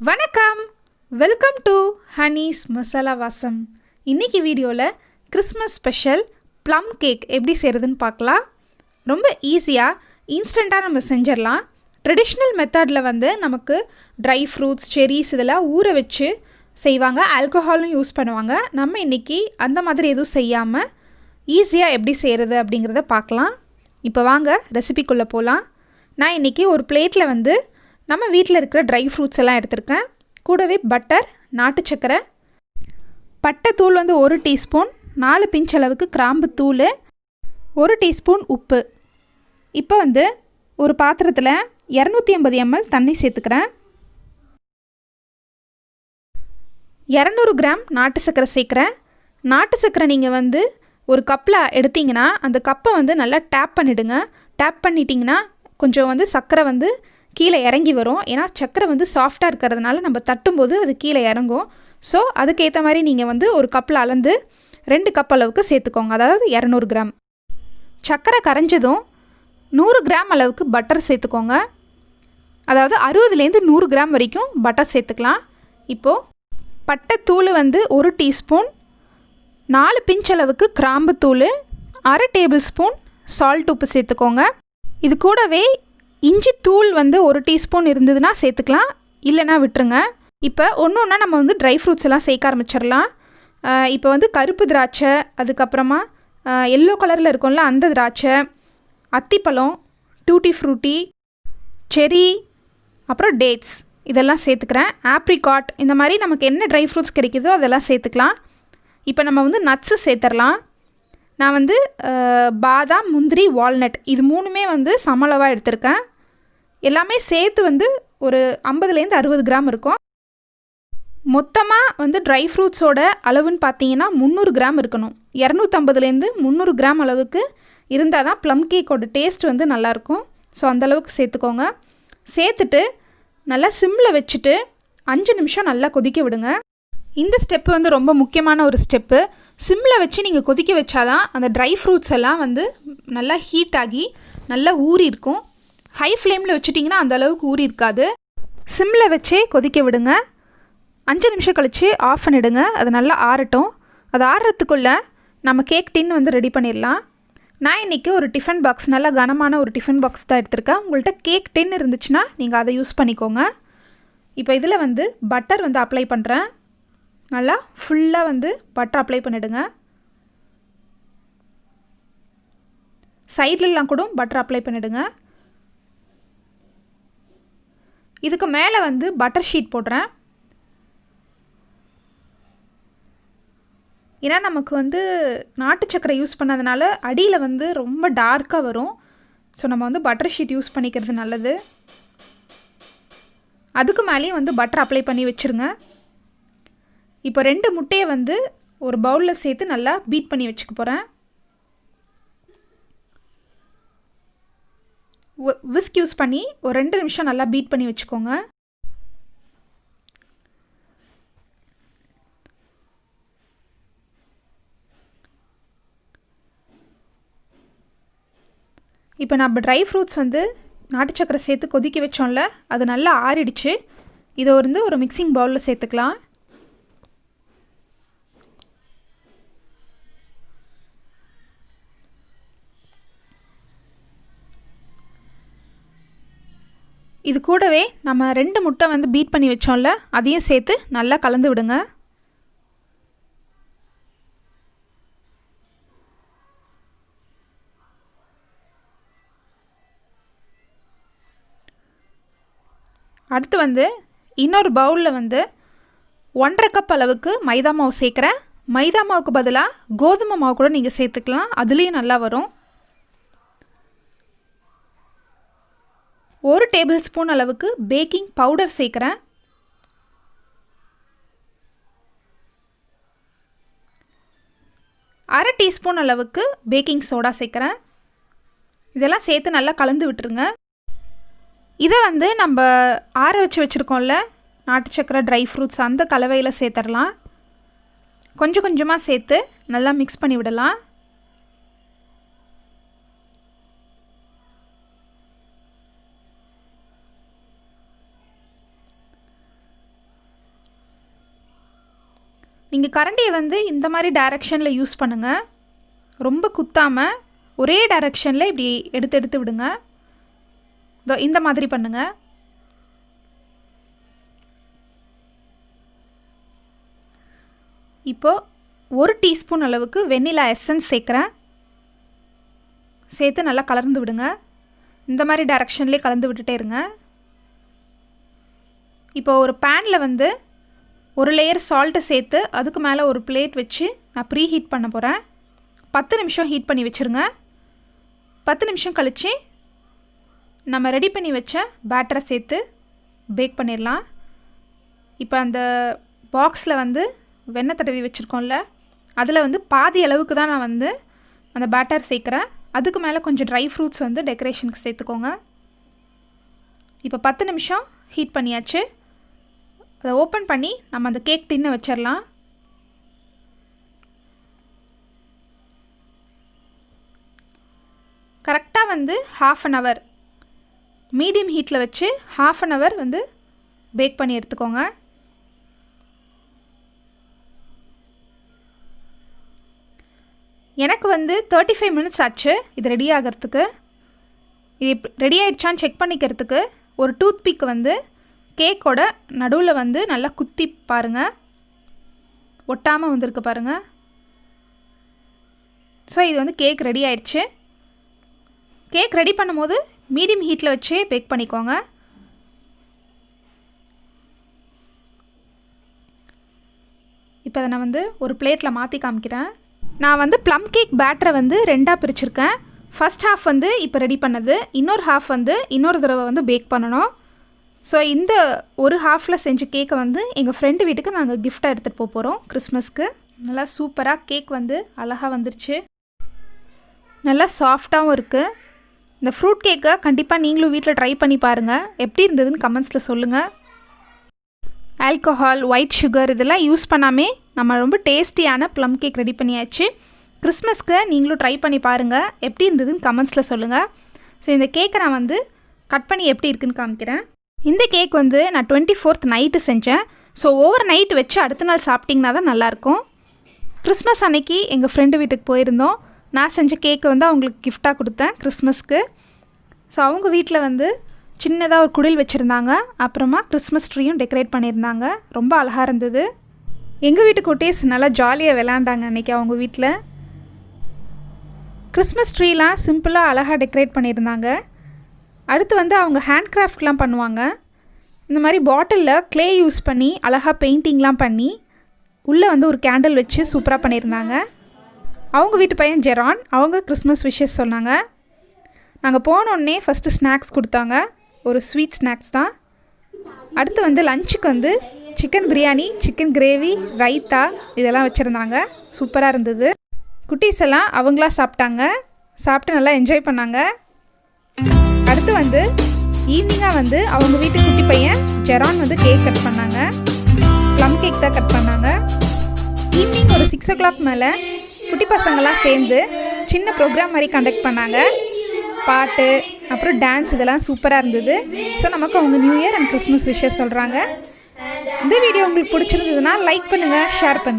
வணக்கம், welcome to Honey's masala வாசம். இன்றைக்கி வீடியோவில் கிறிஸ்மஸ் ஸ்பெஷல் ப்ளம் கேக் எப்படி செய்கிறதுன்னு பார்க்கலாம். ரொம்ப ஈஸியாக இன்ஸ்டண்ட்டாக நம்ம செஞ்சிடலாம். ட்ரெடிஷ்னல் மெத்தடில் நமக்கு ட்ரை ஃப்ரூட்ஸ், செரீஸ் இதெல்லாம் ஊற வச்சு செய்வாங்க. ஆல்கஹாலும் யூஸ் பண்ணுவாங்க. நம்ம இன்றைக்கி அந்த மாதிரி எதுவும் செய்யாமல் ஈஸியாக எப்படி செய்கிறது அப்படிங்கிறத பார்க்கலாம். இப்போ வாங்க ரெசிபிக்குள்ளே போகலாம். நான் இன்றைக்கி ஒரு பிளேட்டில் நம்ம வீட்டில் இருக்கிற ட்ரை ஃப்ரூட்ஸ் எல்லாம் எடுத்திருக்கேன். கூடவே பட்டர், நாட்டு சக்கரை, பட்டை தூள் 1 டீஸ்பூன், 4 பிஞ்ச் அளவுக்கு கிராம்பு தூள், 1 டீஸ்பூன் உப்பு. இப்போ ஒரு பாத்திரத்தில் 250 ml தண்ணி சேர்த்துக்கிறேன். 200 கிராம் நாட்டு சக்கரை சேர்க்குறேன். நாட்டு சக்கரை நீங்கள் ஒரு கப்பில் எடுத்திங்கன்னா அந்த கப்பை நல்லா டேப் பண்ணிவிடுங்க. டேப் பண்ணிட்டீங்கன்னா கொஞ்சம் சக்கரை கீழே இறங்கி வரும். ஏன்னா சக்கரை சாஃப்டாக இருக்கிறதுனால நம்ம தட்டும்போது அது கீழே இறங்கும். ஸோ அதுக்கேற்ற மாதிரி நீங்கள் ஒரு கப்பில் அளந்து 2 கப் அளவுக்கு சேர்த்துக்கோங்க. அதாவது 200 கிராம். சக்கரை கரைஞ்சதும் 100 கிராம் அளவுக்கு பட்டர் சேர்த்துக்கோங்க. அதாவது 60லேருந்து 100 கிராம் வரைக்கும் பட்டர் சேர்த்துக்கலாம். இப்போது பட்டை தூள் 1 டீஸ்பூன், 4 பிஞ்ச் அளவுக்கு கிராம்பு தூள், 1/2 டேபிள் ஸ்பூன் சால்ட் உப்பு சேர்த்துக்கோங்க. இது கூடவே இஞ்சி தூள் 1 டீஸ்பூன் இருந்ததுன்னா சேர்த்துக்கலாம், இல்லைனா விட்டுருங்க. இப்போ ஒன்று ஒன்றா நம்ம ட்ரை ஃப்ரூட்ஸ் எல்லாம் சேர்க்க ஆரம்பிச்சிடலாம். இப்போ கருப்பு திராட்சை, அதுக்கப்புறமா எல்லோ கலரில் இருக்கும்ல அந்த திராட்சை, அத்திப்பழம், டூட்டி ஃப்ரூட்டி, செரி, அப்புறம் டேட்ஸ் இதெல்லாம் சேர்த்துக்கிறேன். ஆப்ரிகாட், இந்த மாதிரி நமக்கு என்ன ட்ரை ஃப்ரூட்ஸ் கிடைக்குதோ அதெல்லாம் சேர்த்துக்கலாம். இப்போ நம்ம நட்ஸு சேர்த்துடலாம். நான் பாதாம், முந்திரி, வால்நட் இது 3மே சமளவாக எடுத்திருக்கேன். எல்லாமே சேர்த்து ஒரு 50லேருந்து 60 கிராம் இருக்கும். மொத்தமாக ட்ரை ஃப்ரூட்ஸோட அளவுன்னு பார்த்தீங்கன்னா 300 கிராம் இருக்கணும். 250லேருந்து 300 கிராம் அளவுக்கு இருந்தால் தான் ப்ளம் கேக்கோட டேஸ்ட் நல்லாயிருக்கும். ஸோ அந்தளவுக்கு சேர்த்துக்கோங்க. சேர்த்துட்டு நல்லா சிம்மில் வச்சுட்டு 5 நிமிஷம் நல்லா கொதிக்க விடுங்க. இந்த ஸ்டெப்பு ரொம்ப முக்கியமான ஒரு ஸ்டெப்பு. சிம்மில் வச்சு நீங்கள் கொதிக்க வச்சாதான் அந்த ட்ரை ஃப்ரூட்ஸ் எல்லாம் நல்லா ஹீட் ஆகி நல்லா ஊறி இருக்கும். ஹை ஃப்ளேமில் வச்சுட்டிங்கன்னா அந்த அளவுக்கு ஊறி இருக்காது. சிம்மில் வச்சே கொதிக்க விடுங்க. 5 நிமிஷம் கழித்து ஆஃப் பண்ணிவிடுங்க. அது நல்லா ஆறட்டும். அது ஆறுறதுக்குள்ளே நம்ம கேக் டின் ரெடி பண்ணிடலாம். நான் இன்றைக்கி ஒரு டிஃபன் பாக்ஸ், நல்லா கனமான ஒரு டிஃபன் பாக்ஸ் தான் எடுத்திருக்கேன். உங்கள்கிட்ட கேக் டின் இருந்துச்சுன்னா நீங்கள் அதை யூஸ் பண்ணிக்கோங்க. இப்போ இதில் பட்டர் அப்ளை பண்ணுறேன். நல்லா ஃபுல்லாக பட்டர் அப்ளை பண்ணிவிடுங்க. சைட்லலாம் கூட பட்டர் அப்ளை பண்ணிவிடுங்க. இதுக்கு மேலே பட்டர் ஷீட் போடுறேன். ஏன்னா நமக்கு நாட்டு சக்கரை யூஸ் பண்ணதுனால அடியில் ரொம்ப டார்க்காக வரும். ஸோ நம்ம பட்டர் ஷீட் யூஸ் பண்ணிக்கிறது நல்லது. அதுக்கு மேலேயும் பட்டர் அப்ளை பண்ணி வச்சுருங்க. இப்போ 2 முட்டையை ஒரு பவுலில் சேர்த்து நல்லா பீட் பண்ணி வச்சுக்க போகிறேன். விஸ்க் யூஸ் பண்ணி ஒரு 2 நிமிஷம் நல்லா பீட் பண்ணி வச்சுக்கோங்க. இப்போ நம்ம ட்ரை ஃப்ரூட்ஸ் நாட்டு சக்கரை சேர்த்து கொதிக்க வச்சோம்ல, அது நல்லா ஆறிடுச்சு. இதை ஒரு மிக்சிங் பவுலில் சேர்த்துக்கலாம். இது கூடவே நம்ம 2 முட்டை பீட் பண்ணி வச்சோம்ல, அதையும் சேர்த்து நல்லா கலந்து விடுங்க. அடுத்து இன்னொரு பவுலில் 1/2 கப் அளவுக்கு மைதா மாவு சேர்க்குறேன். மைதா மாவுக்கு பதிலாக கோதுமை மாவு கூட நீங்கள் சேர்த்துக்கலாம், அதுலேயும் நல்லா வரும். 1 டேபிள் ஸ்பூன் அளவுக்கு பேக்கிங் பவுடர் சேர்க்குறேன். அரை டீஸ்பூன் அளவுக்கு பேக்கிங் சோடா சேர்க்குறேன். இதெல்லாம் சேர்த்து நல்லா கலந்து விட்டுருங்க. இதை நம்ம ஆற வச்சு வச்சுருக்கோம்ல நாட்டு சக்கரை, ட்ரை ஃப்ரூட்ஸ், அந்த கலவையில் சேர்த்துடலாம். கொஞ்சம் கொஞ்சமாக சேர்த்து நல்லா மிக்ஸ் பண்ணி விடலாம். நீங்கள் கரண்டியை வந்து இந்த மாதிரி டைரெக்ஷனில் யூஸ் பண்ணுங்கள். ரொம்ப குத்தாமல் ஒரே டைரெக்ஷனில் இப்படி எடுத்து எடுத்து விடுங்க. இந்த மாதிரி பண்ணுங்கள். இப்போது 1 டீஸ்பூன் அளவுக்கு வெண்ணிலா எசன்ஸ் சேர்க்குறேன். சேர்த்து நல்லா கலந்து விடுங்க. இந்த மாதிரி டைரெக்ஷன்லேயே கலந்து விட்டுட்டே இருங்க. இப்போ ஒரு பேனில் வந்து ஒரு லேயர் சால்ட்டை சேர்த்து அதுக்கு மேலே ஒரு பிளேட் வச்சு நான் ப்ரீ ஹீட் பண்ண போகிறேன். 10 நிமிஷம் ஹீட் பண்ணி வச்சுருங்க. 10 நிமிஷம் கழித்து நம்ம ரெடி பண்ணி வச்ச பேட்டரை சேர்த்து பேக் பண்ணிடலாம். இப்போ அந்த பாக்ஸில் வந்து வெண்ணெய் தடவி வச்சுருக்கோம்ல, அதில் வந்து பாதி அளவுக்கு தான் நான் வந்து அந்த பேட்டர் சேர்க்குறேன். அதுக்கு மேலே கொஞ்சம் ட்ரை ஃப்ரூட்ஸ் வந்து டெக்கரேஷனுக்கு சேர்த்துக்கோங்க. இப்போ 10 நிமிஷம் ஹீட் பண்ணியாச்சு. அதை ஓப்பன் பண்ணி நம்ம அந்த கேக் டின்னை வச்சிடலாம். கரெக்டாக வந்து 1/2 அன் ஹவர் மீடியம் ஹீட்டில் வச்சு 1/2 அன் ஹவர் வந்து பேக் பண்ணி எடுத்துக்கோங்க. எனக்கு வந்து 35 மினிட்ஸ் ஆச்சு இது ரெடி ஆகிறதுக்கு. இது ரெடி ஆகிடுச்சான்னு செக் பண்ணிக்கிறதுக்கு ஒரு டூத் பிக் வந்து கேக்கோட நடுவில் வந்து நல்லா குத்தி பாருங்கள். ஒட்டாமல் வந்திருக்கு பாருங்கள். ஸோ இது வந்து கேக் ரெடி ஆயிடுச்சு. கேக் ரெடி பண்ணும்போது மீடியம் ஹீட்டில் வச்சே பேக் பண்ணிக்கோங்க. இப்போ அதை நான் வந்து ஒரு பிளேட்டில் மாற்றி காமிக்கிறேன். நான் வந்து ப்ளம் கேக் பேட்டரை வந்து 2ஆக பிரிச்சுருக்கேன். ஃபஸ்ட் ஹாஃப் வந்து இப்போ ரெடி பண்ணது, இன்னொரு ஹாஃப் வந்து இன்னொரு தடவை வந்து பேக் பண்ணணும். ஸோ இந்த ஒரு ஹாஃபில் செஞ்ச கேக்கை வந்து எங்கள் ஃப்ரெண்டு வீட்டுக்கு நாங்கள் கிஃப்டாக எடுத்துகிட்டு போக போகிறோம் கிறிஸ்மஸ்க்கு. நல்லா சூப்பராக கேக் வந்து அழகாக வந்துருச்சு. நல்லா சாஃப்டாகவும் இருக்குது. இந்த ஃப்ரூட் கேக்கை கண்டிப்பாக நீங்களும் வீட்டில் ட்ரை பண்ணி பாருங்கள். எப்படி இருந்ததுன்னு கமெண்ட்ஸில் சொல்லுங்கள். ஆல்கஹால், ஒயிட் சுகர் இதெல்லாம் யூஸ் பண்ணாமே நம்ம ரொம்ப டேஸ்டியான ப்ளம் கேக் ரெடி பண்ணியாச்சு. கிறிஸ்மஸ்க்கு நீங்களும் ட்ரை பண்ணி பாருங்கள். எப்படி இருந்ததுன்னு கமெண்ட்ஸில் சொல்லுங்கள். ஸோ இந்த கேக்கை நான் வந்து கட் பண்ணி எப்படி இருக்குன்னு காமிக்கிறேன். இந்த கேக் வந்து நான் 24th நைட்டு செஞ்சேன். ஸோ ஓவர் நைட் வச்சு அடுத்த நாள் சாப்பிட்டிங்கன்னா தான் நல்லாயிருக்கும். கிறிஸ்மஸ் அன்னைக்கு எங்கள் ஃப்ரெண்டு வீட்டுக்கு போயிருந்தோம். நான் செஞ்ச கேக்கை வந்து அவங்களுக்கு கிஃப்டாக கொடுத்தேன் கிறிஸ்மஸ்க்கு. ஸோ அவங்க வீட்டில் வந்து சின்னதாக ஒரு குடில் வச்சுருந்தாங்க. அப்புறமா கிறிஸ்மஸ் ட்ரீயும் டெக்கரேட் பண்ணியிருந்தாங்க. ரொம்ப அழகாக இருந்தது. எங்கள் வீட்டு குட்டீஸ் நல்லா ஜாலியாக விளையாண்டாங்க அன்றைக்கி அவங்க வீட்டில். கிறிஸ்மஸ் ட்ரீலாம் சிம்பிளாக அழகாக டெக்கரேட் பண்ணியிருந்தாங்க. அடுத்து வந்து அவங்க ஹேண்ட் கிராஃப்ட்லாம் பண்ணுவாங்க. இந்த மாதிரி பாட்டிலில் க்ளே யூஸ் பண்ணி அழகாக பெயிண்டிங்லாம் பண்ணி உள்ளே வந்து ஒரு கேண்டில் வச்சு சூப்பராக பண்ணியிருந்தாங்க. அவங்க வீட்டு பையன் ஜெரான் அவங்க கிறிஸ்மஸ் விஷஸ் சொன்னாங்க. நாங்கள் போனோடனே ஃபஸ்ட்டு ஸ்நாக்ஸ் கொடுத்தாங்க. ஒரு ஸ்வீட் ஸ்நாக்ஸ் தான். அடுத்து வந்து லஞ்சுக்கு வந்து chicken biryani, chicken gravy, raita இதெல்லாம் வச்சுருந்தாங்க. சூப்பராக இருந்தது. குட்டீஸ் எல்லாம் அவங்களா சாப்பிட்டாங்க. சாப்பிட்டு நல்லா என்ஜாய் பண்ணாங்க. அடுத்து வந்து ஈவினிங்காக வந்து அவங்க வீட்டு குட்டி பையன் ஜெரான் வந்து கேக் கட் பண்ணாங்க. ப்ளம் கேக் தான் கட் பண்ணாங்க. ஈவினிங் ஒரு 6 o'clock மேலே குட்டி பசங்களாம் சேர்ந்து சின்ன ப்ரோக்ராம் மாதிரி கண்டக்ட் பண்ணாங்க. பாட்டு அப்புறம் டான்ஸ் இதெல்லாம் சூப்பராக இருந்தது. ஸோ நமக்கு அவங்க new year and Christmas wishes சொல்கிறாங்க. இந்த வீடியோ உங்களுக்கு பிடிச்சிருந்ததுன்னா லைக் பண்ணுங்கள், ஷேர் பண்ணுங்கள்.